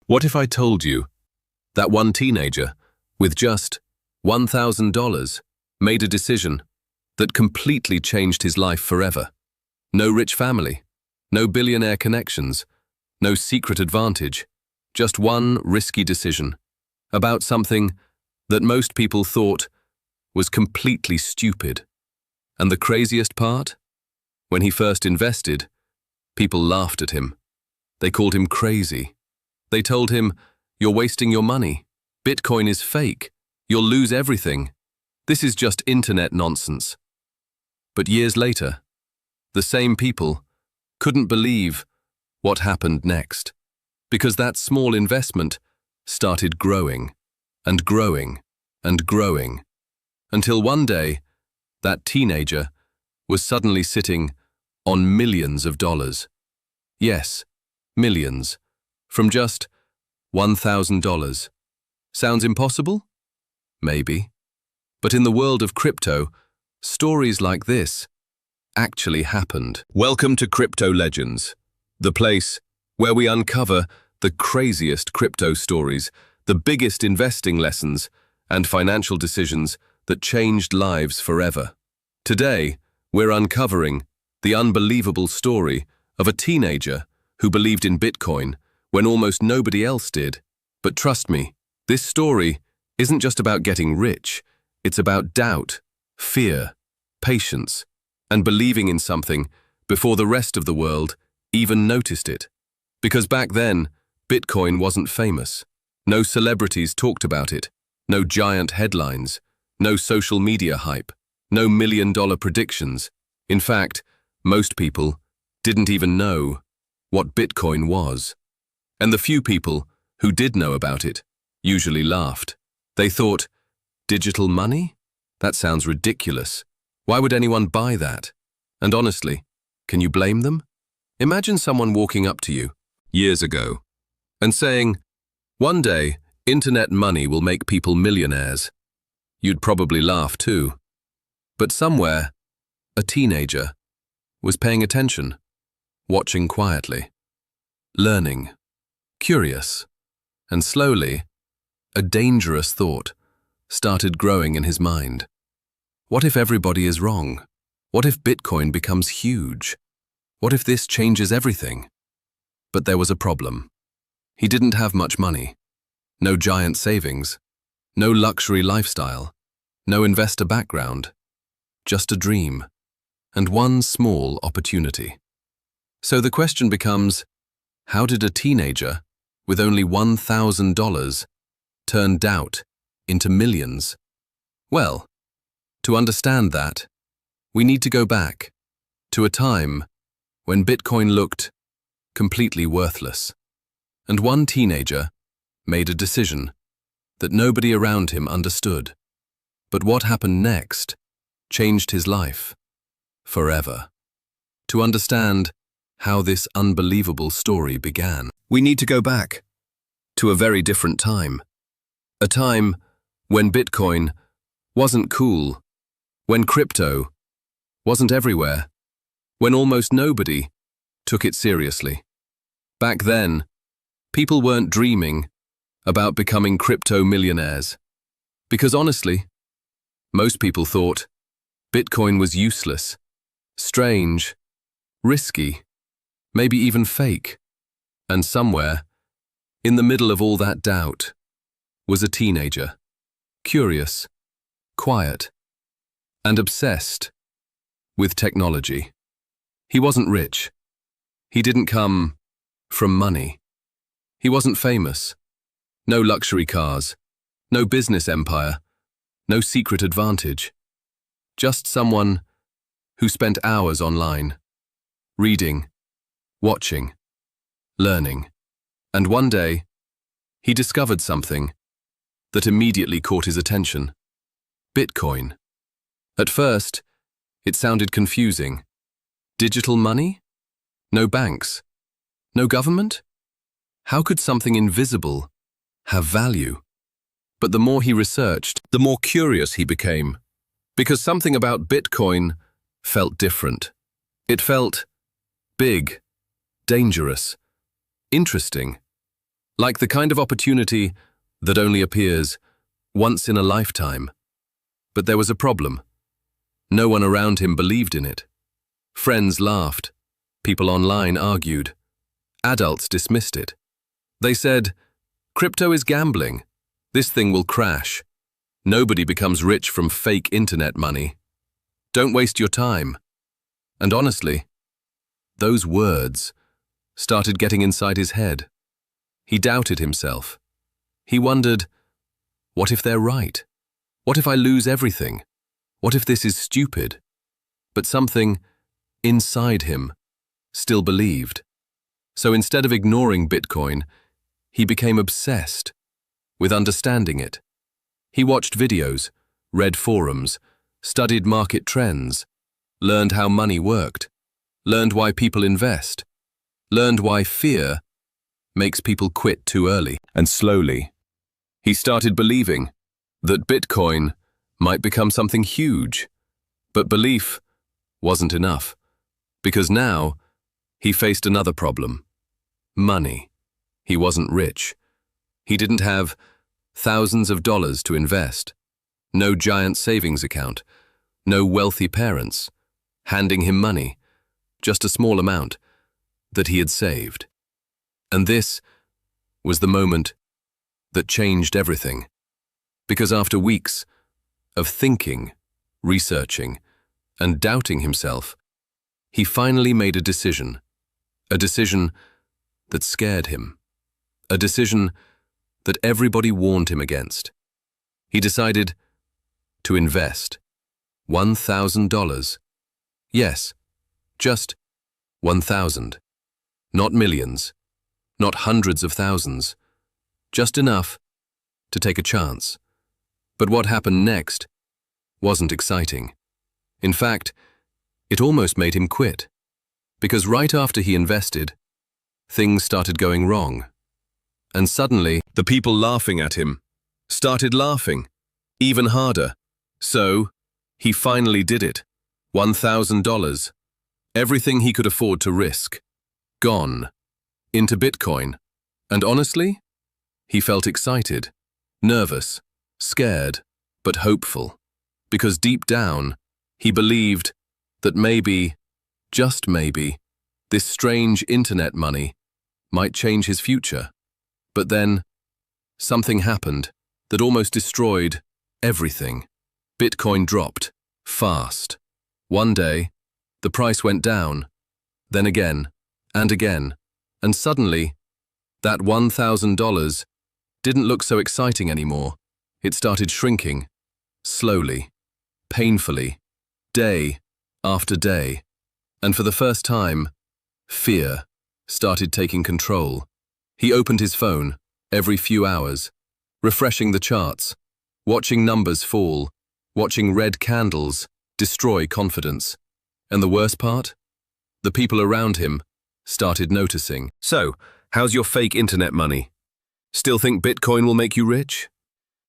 What if I told you that one teenager with just $1,000 made a decision that completely changed his life forever? No rich family, no billionaire connections, no secret advantage, just one risky decision about something that most people thought was completely stupid. And the craziest part? When he first invested, people laughed at him. They called him crazy. They told him, "You're wasting your money. Bitcoin is fake. You'll lose everything. This is just internet nonsense." But years later, the same people couldn't believe what happened next, because that small investment started growing and growing and growing, until one day, that teenager was suddenly sitting on millions of dollars. Yes, millions, from just $1,000. Sounds impossible? Maybe. But in the world of crypto, stories like this actually happened. Welcome to Crypto Legends, the place where we uncover the craziest crypto stories, the biggest investing lessons, and financial decisions that changed lives forever. Today, we're uncovering the unbelievable story of a teenager who believed in Bitcoin when almost nobody else did. But trust me, this story isn't just about getting rich. It's about doubt, fear, patience, and believing in something before the rest of the world even noticed it. Because back then, Bitcoin wasn't famous. No celebrities talked about it. No giant headlines. No social media hype. No million-dollar predictions. In fact, most people didn't even know what Bitcoin was. And the few people who did know about it usually laughed. They thought, digital money? That sounds ridiculous. Why would anyone buy that? And honestly, can you blame them? Imagine someone walking up to you years ago and saying, "One day, internet money will make people millionaires." You'd probably laugh too. But somewhere, a teenager was paying attention, watching quietly, learning, curious, and slowly, a dangerous thought started growing in his mind. What if everybody is wrong? What if Bitcoin becomes huge? What if this changes everything? But there was a problem. He didn't have much money, no giant savings, no luxury lifestyle, no investor background, just a dream, and one small opportunity. So the question becomes, how did a teenager with only $1,000 turn doubt into millions? Well, to understand that, we need to go back to a time when Bitcoin looked completely worthless. And one teenager made a decision that nobody around him understood. But what happened next changed his life forever. To understand how this unbelievable story began, we need to go back to a very different time. A time when Bitcoin wasn't cool, when crypto wasn't everywhere, when almost nobody took it seriously. Back then, people weren't dreaming about becoming crypto millionaires. Because honestly, most people thought Bitcoin was useless, strange, risky, maybe even fake. And somewhere, in the middle of all that doubt, was a teenager, curious, quiet, and obsessed with technology. He wasn't rich. He didn't come from money. He wasn't famous. No luxury cars, no business empire, no secret advantage. Just someone who spent hours online, reading, watching, learning. And one day, he discovered something that immediately caught his attention: Bitcoin. At first, it sounded confusing. Digital money? No banks? No government? How could something invisible have value? But the more he researched, the more curious he became, because something about Bitcoin felt different. It felt big, dangerous, interesting, Like the kind of opportunity that only appears once in a lifetime. But there was a problem. No one around him believed in it. Friends laughed. People online argued. Adults dismissed it. They said, "Crypto is gambling. This thing will crash. Nobody becomes rich from fake internet money. Don't waste your time." And honestly, those words started getting inside his head. He doubted himself. He wondered, what if they're right? What if I lose everything? What if this is stupid? But something inside him still believed. So instead of ignoring Bitcoin, he became obsessed with understanding it. He watched videos, read forums, studied market trends, learned how money worked, learned why people invest, learned why fear makes people quit too early. And slowly, he started believing that Bitcoin might become something huge. But belief wasn't enough, because now he faced another problem: money. He wasn't rich. He didn't have thousands of dollars to invest, no giant savings account, no wealthy parents handing him money, just a small amount that he had saved. And this was the moment that changed everything. Because after weeks of thinking, researching, and doubting himself, he finally made a decision that scared him, a decision that everybody warned him against. He decided to invest $1,000. Yes, just 1,000. Not millions, not hundreds of thousands, just enough to take a chance. But what happened next wasn't exciting. In fact, it almost made him quit. Because right after he invested, things started going wrong. And suddenly, the people laughing at him started laughing, even harder. So, he finally did it. $1,000. Everything he could afford to risk. Gone. Into Bitcoin. And honestly, he felt excited, nervous, scared, but hopeful. Because deep down, he believed that maybe, just maybe, this strange internet money might change his future. But then, something happened that almost destroyed everything. Bitcoin dropped, fast. One day, the price went down, then again, and suddenly, that $1,000 didn't look so exciting anymore. It started shrinking, slowly, painfully, day after day. And for the first time, fear started taking control. He opened his phone every few hours, refreshing the charts, watching numbers fall, watching red candles destroy confidence. And the worst part? The people around him started noticing. So, how's your fake internet money? Still think Bitcoin will make you rich?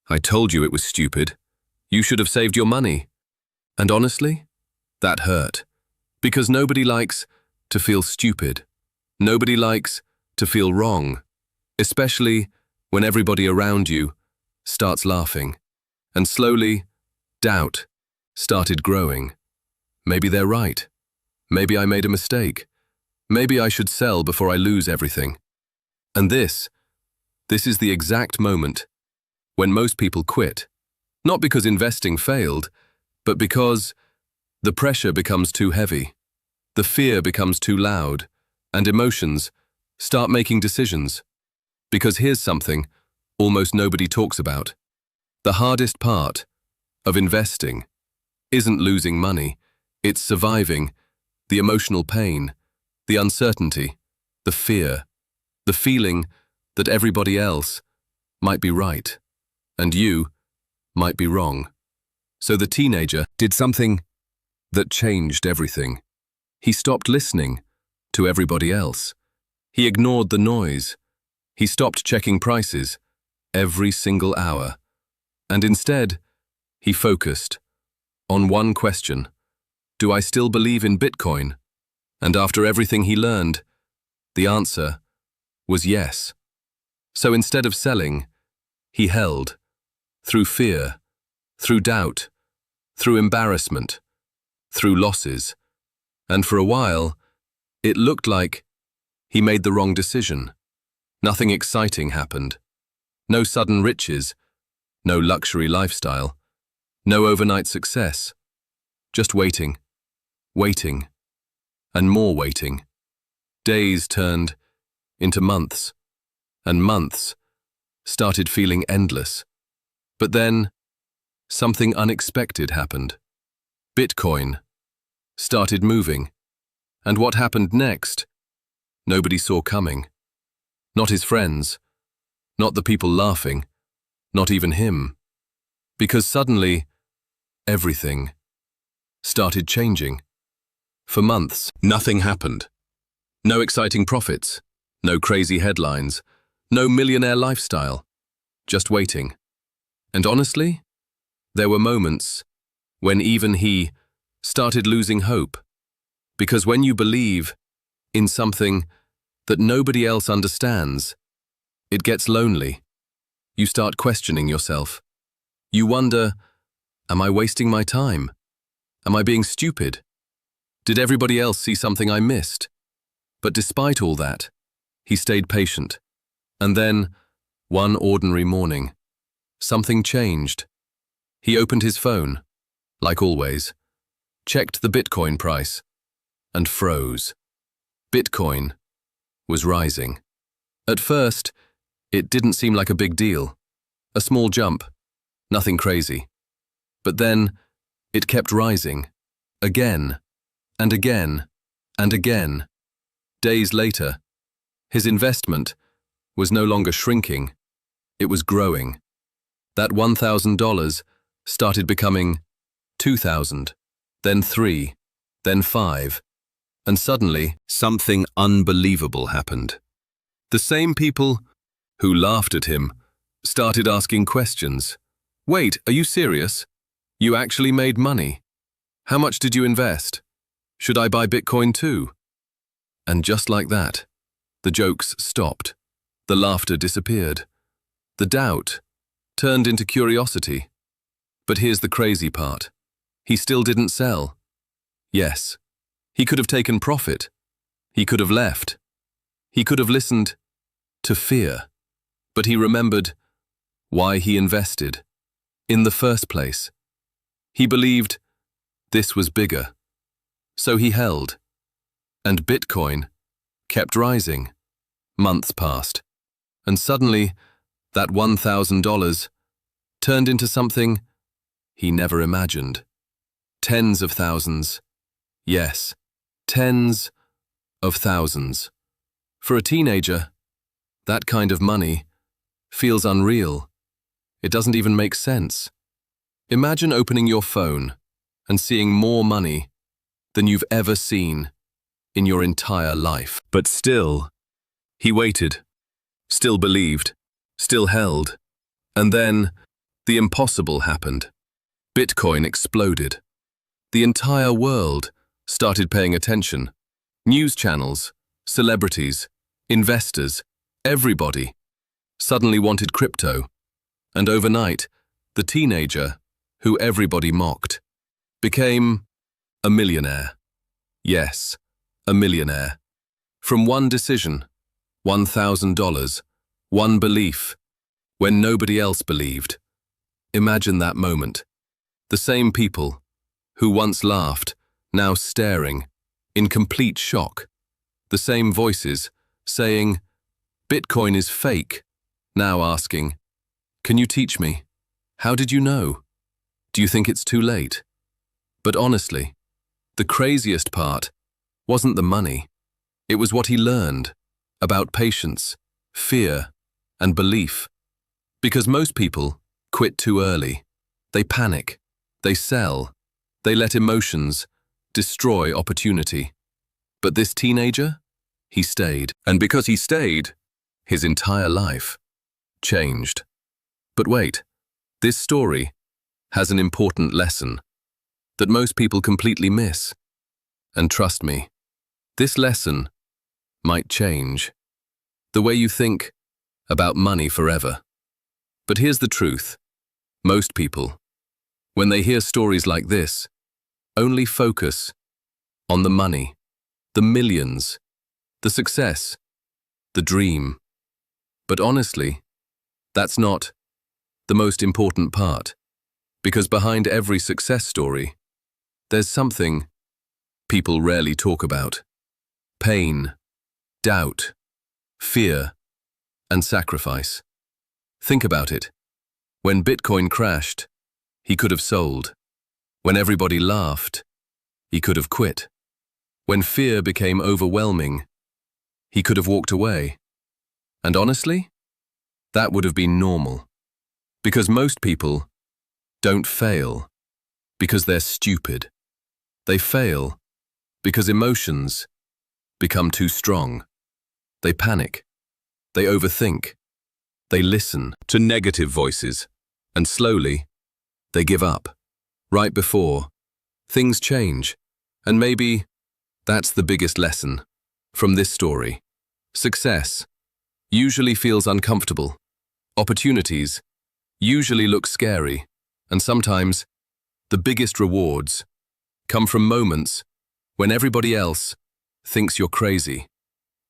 I told you it was stupid. You should have saved your money. And honestly, that hurt. Because nobody likes to feel stupid. Nobody likes to feel wrong. Especially when everybody around you starts laughing. And slowly, doubt started growing. Maybe they're right. Maybe I made a mistake. Maybe I should sell before I lose everything. And this is the exact moment when most people quit. Not because investing failed, but because the pressure becomes too heavy, the fear becomes too loud, and emotions start making decisions. Because here's something almost nobody talks about. The hardest part of investing isn't losing money, it's surviving the emotional pain, the uncertainty, the fear, the feeling that everybody else might be right, and you might be wrong. So the teenager did something that changed everything. He stopped listening to everybody else. He ignored the noise. He stopped checking prices every single hour. And instead, he focused on one question. Do I still believe in Bitcoin? And after everything he learned, the answer was yes. So instead of selling, he held, through fear, through doubt, through embarrassment, through losses. And for a while, it looked like he made the wrong decision. Nothing exciting happened. No sudden riches, no luxury lifestyle, no overnight success. Just waiting, waiting, and more waiting. Days turned into months, and months started feeling endless. But then, something unexpected happened. Bitcoin started moving, and what happened next, nobody saw coming. Not his friends, not the people laughing, not even him. Because suddenly, everything started changing. For months, nothing happened. No exciting profits, no crazy headlines, no millionaire lifestyle, just waiting. And honestly, there were moments when even he started losing hope. Because when you believe in something that nobody else understands, it gets lonely. You start questioning yourself. You wonder, am I wasting my time? Am I being stupid? Did everybody else see something I missed? But despite all that, he stayed patient. And then, one ordinary morning, something changed. He opened his phone, like always, checked the Bitcoin price, and froze. Bitcoin was rising. At first, it didn't seem like a big deal. A small jump, nothing crazy. But then, it kept rising, again, and again, and again. Days later, his investment was no longer shrinking, it was growing. That $1,000 started becoming 2,000, then 3, then 5, and suddenly something unbelievable happened. The same people who laughed at him started asking questions. Wait, are you serious? You actually made money? How much did you invest? Should I buy Bitcoin too? And just like that, the jokes stopped. The laughter disappeared. The doubt turned into curiosity. But here's the crazy part. He still didn't sell. Yes, he could have taken profit. He could have left. He could have listened to fear. But he remembered why he invested in the first place. He believed this was bigger. So he held. And Bitcoin kept rising. Months passed. And suddenly, that $1,000 turned into something he never imagined. Tens of thousands. Yes, tens of thousands. For a teenager, that kind of money feels unreal. It doesn't even make sense. Imagine opening your phone and seeing more money than you've ever seen in your entire life. But still, he waited, still believed, still held. And then, the impossible happened. Bitcoin exploded. The entire world started paying attention. News channels, celebrities, investors, everybody suddenly wanted crypto. And overnight, the teenager, who everybody mocked, became a millionaire. Yes, a millionaire. From one decision, $1,000, one belief, when nobody else believed. Imagine that moment. The same people who once laughed, now staring, in complete shock. The same voices saying, Bitcoin is fake, now asking, can you teach me? How did you know? Do you think it's too late? But honestly, the craziest part wasn't the money. It was what he learned about patience, fear, and belief. Because most people quit too early. They panic, they sell, they let emotions destroy opportunity. But this teenager, he stayed. And because he stayed, his entire life changed. But wait, this story has an important lesson that most people completely miss. And trust me, this lesson might change the way you think about money forever. But here's the truth. Most people, when they hear stories like this, only focus on the money, the millions, the success, the dream. But honestly, that's not the most important part, because behind every success story, there's something people rarely talk about: pain, doubt, fear, and sacrifice. Think about it. When Bitcoin crashed, he could have sold. When everybody laughed, he could have quit. When fear became overwhelming, he could have walked away. And honestly, that would have been normal. Because most people don't fail because they're stupid. They fail because emotions become too strong. They panic. They overthink. They listen to negative voices. And slowly, they give up. Right before things change. And maybe that's the biggest lesson from this story. Success usually feels uncomfortable. Opportunities usually look scary. And sometimes the biggest rewards come from moments when everybody else thinks you're crazy.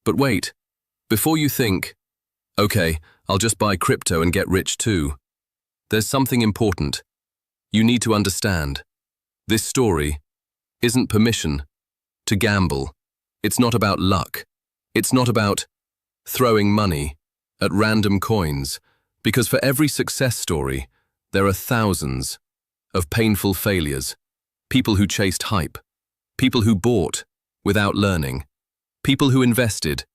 But wait, before you think, okay, I'll just buy crypto and get rich too, there's something important you need to understand. This story isn't permission to gamble. It's not about luck. It's not about throwing money at random coins, because for every success story, there are thousands of painful failures. People who chased hype, people who bought without learning, people who invested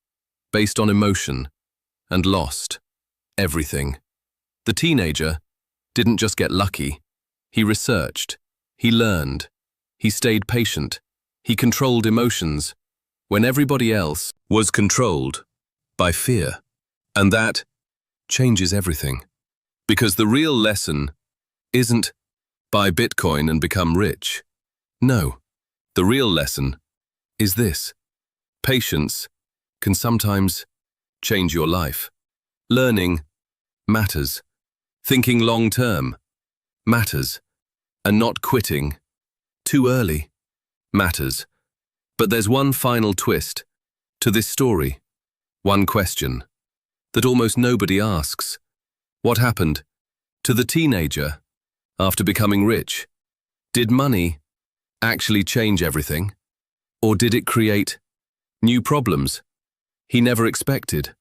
based on emotion and lost everything. The teenager didn't just get lucky. He researched, he learned, he stayed patient, he controlled emotions when everybody else was controlled by fear. And that changes everything. Because the real lesson isn't buy Bitcoin and become rich. No, the real lesson is this: patience can sometimes change your life. Learning matters. Thinking long-term matters. And not quitting too early matters. But there's one final twist to this story. One question that almost nobody asks. What happened to the teenager after becoming rich? Did money actually change everything? Or did it create new problems he never expected?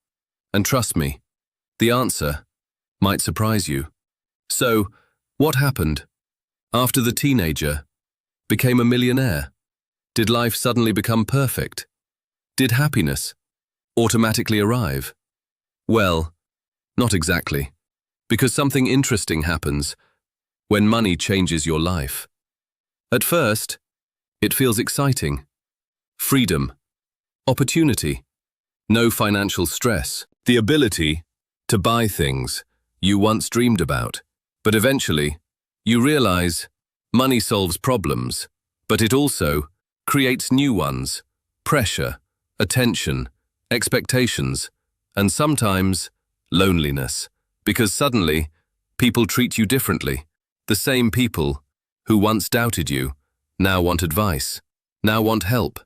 And trust me, the answer might surprise you. So, what happened after the teenager became a millionaire? Did life suddenly become perfect? Did happiness automatically arrive? Well, not exactly. Because something interesting happens when money changes your life. At first, it feels exciting. Freedom, opportunity, no financial stress, the ability to buy things you once dreamed about. But eventually, you realize money solves problems, but it also creates new ones: pressure, attention, expectations, and sometimes loneliness. Because suddenly, people treat you differently. The same people who once doubted you now want advice, now want help,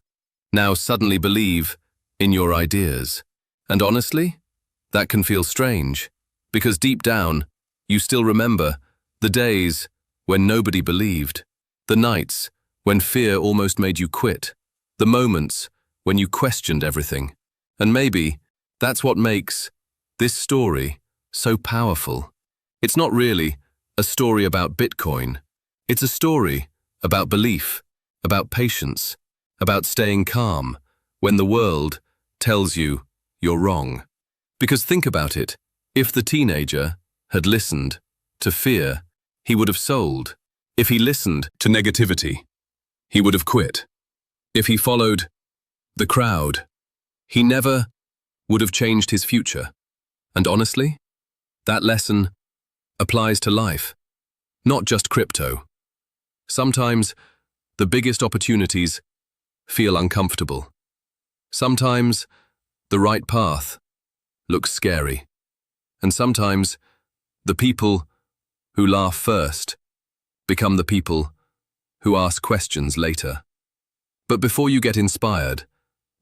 now suddenly believe in your ideas. And honestly, that can feel strange, because deep down, you still remember the days when nobody believed, the nights when fear almost made you quit, the moments when you questioned everything. And maybe that's what makes this story so powerful. It's not really a story about Bitcoin. It's a story about belief, about patience, about staying calm when the world tells you you're wrong. Because think about it, if the teenager had listened to fear, he would have sold. If he listened to negativity, he would have quit. If he followed the crowd, he never would have changed his future. And honestly, that lesson applies to life, not just crypto. Sometimes the biggest opportunities feel uncomfortable. Sometimes the right path looks scary. And sometimes, the people who laugh first become the people who ask questions later. But before you get inspired,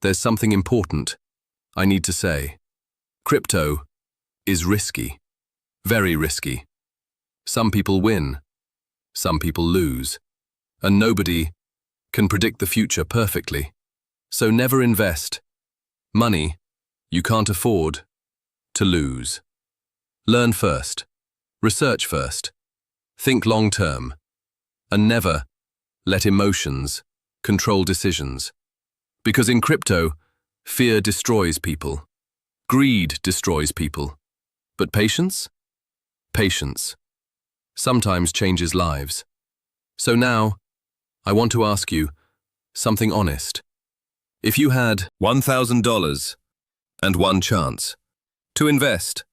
there's something important I need to say. Crypto is risky, very risky. Some people win, some people lose, and nobody can predict the future perfectly. So never invest money you can't afford to lose. Learn first, research first, think long-term, and never let emotions control decisions. Because in crypto, fear destroys people, greed destroys people, but patience? Patience sometimes changes lives. So now, I want to ask you something honest. If you had $1,000 and one chance to invest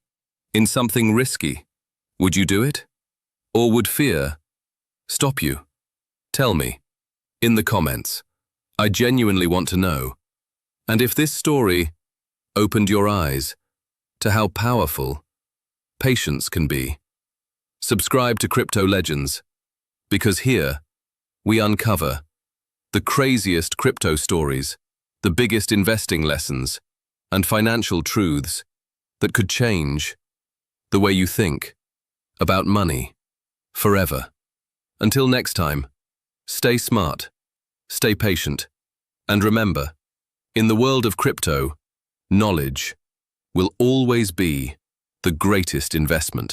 in something risky, would you do it? Or would fear stop you? Tell me in the comments. I genuinely want to know. And if this story opened your eyes to how powerful patience can be, subscribe to Crypto Legends, because here we uncover the craziest crypto stories, the biggest investing lessons, and financial truths that could change the way you think about money forever. Until next time, stay smart, stay patient, and remember, in the world of crypto, knowledge will always be the greatest investment.